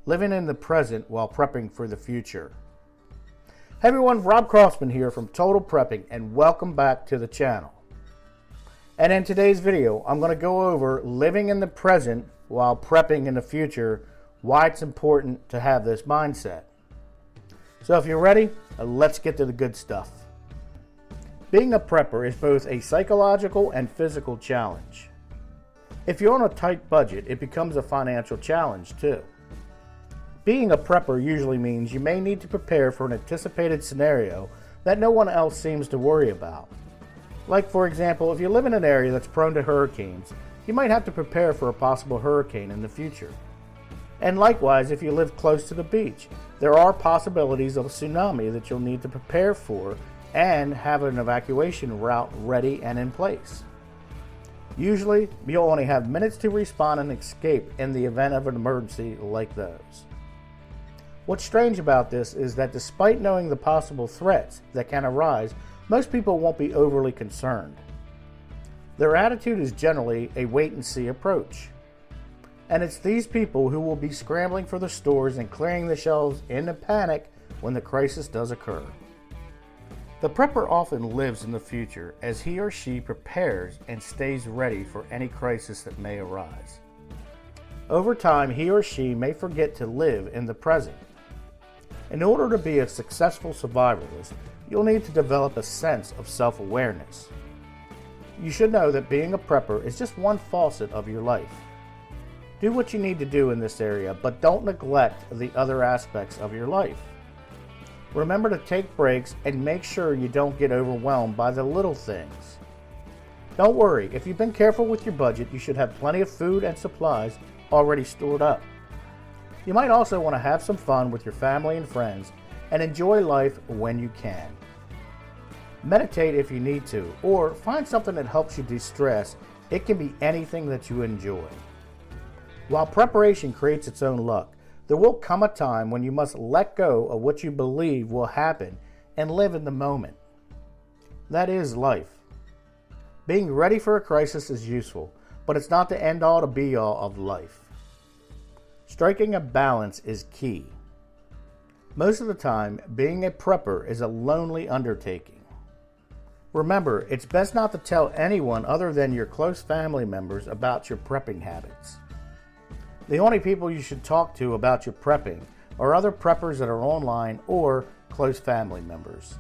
living in the present while prepping for the future. Hey everyone, Rob Crossman here from Total Prepping, and welcome back to the channel. And in today's video, I'm going to go over living in the present while prepping in the future, why it's important to have this mindset. So if you're ready, let's get to the good stuff. Being a prepper is both a psychological and physical challenge. If you're on a tight budget, it becomes a financial challenge too. Being a prepper usually means you may need to prepare for an anticipated scenario that no one else seems to worry about. Like for example, if you live in an area that's prone to hurricanes, you might have to prepare for a possible hurricane in the future. And likewise, if you live close to the beach, there are possibilities of a tsunami that you'll need to prepare for and have an evacuation route ready and in place. Usually, you'll only have minutes to respond and escape in the event of an emergency like those. What's strange about this is that despite knowing the possible threats that can arise, most people won't be overly concerned. Their attitude is generally a wait-and-see approach. And it's these people who will be scrambling for the stores and clearing the shelves in a panic when the crisis does occur. The prepper often lives in the future as he or she prepares and stays ready for any crisis that may arise. Over time, he or she may forget to live in the present. In order to be a successful survivalist, you'll need to develop a sense of self-awareness. You should know that being a prepper is just one facet of your life. Do what you need to do in this area, but don't neglect the other aspects of your life. Remember to take breaks and make sure you don't get overwhelmed by the little things. Don't worry, if you've been careful with your budget, you should have plenty of food and supplies already stored up. You might also want to have some fun with your family and friends and enjoy life when you can. Meditate if you need to, or find something that helps you de-stress. It can be anything that you enjoy. While preparation creates its own luck, there will come a time when you must let go of what you believe will happen and live in the moment. That is life. Being ready for a crisis is useful, but it's not the end-all to be-all of life. Striking a balance is key. Most of the time, being a prepper is a lonely undertaking. Remember, it's best not to tell anyone other than your close family members about your prepping habits. The only people you should talk to about your prepping are other preppers that are online or close family members.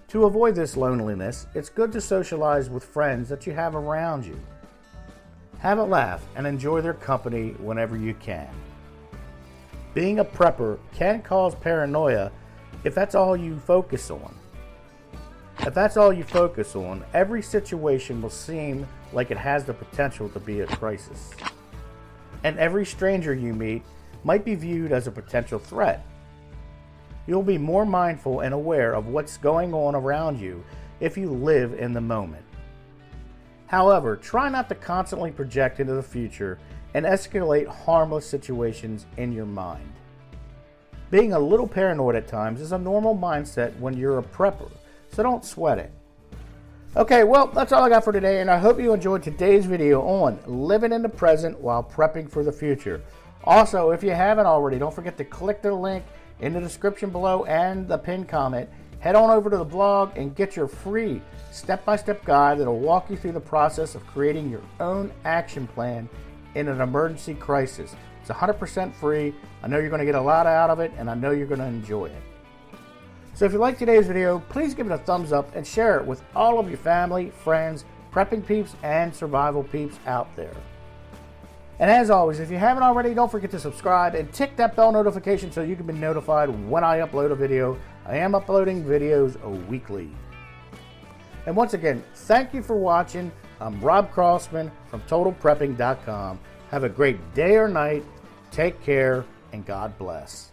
To avoid this loneliness, it's good to socialize with friends that you have around you. Have a laugh and enjoy their company whenever you can. Being a prepper can cause paranoia if that's all you focus on. If that's all you focus on, every situation will seem like it has the potential to be a crisis. And every stranger you meet might be viewed as a potential threat. You'll be more mindful and aware of what's going on around you if you live in the moment. However, try not to constantly project into the future and escalate harmless situations in your mind. Being a little paranoid at times is a normal mindset when you're a prepper, so don't sweat it. Okay, well, that's all I got for today, and I hope you enjoyed today's video on living in the present while prepping for the future. Also, if you haven't already, don't forget to click the link in the description below and the pinned comment. Head on over to the blog and get your free step-by-step guide that will walk you through the process of creating your own action plan in an emergency crisis. It's 100% free. I know you're going to get a lot out of it, and I know you're going to enjoy it. So if you liked today's video, please give it a thumbs up and share it with all of your family, friends, prepping peeps, and survival peeps out there. And as always, if you haven't already, don't forget to subscribe and tick that bell notification so you can be notified when I upload a video. I am uploading videos weekly. And once again, thank you for watching. I'm Rob Crossman from TotalPrepping.com. Have a great day or night. Take care, and God bless.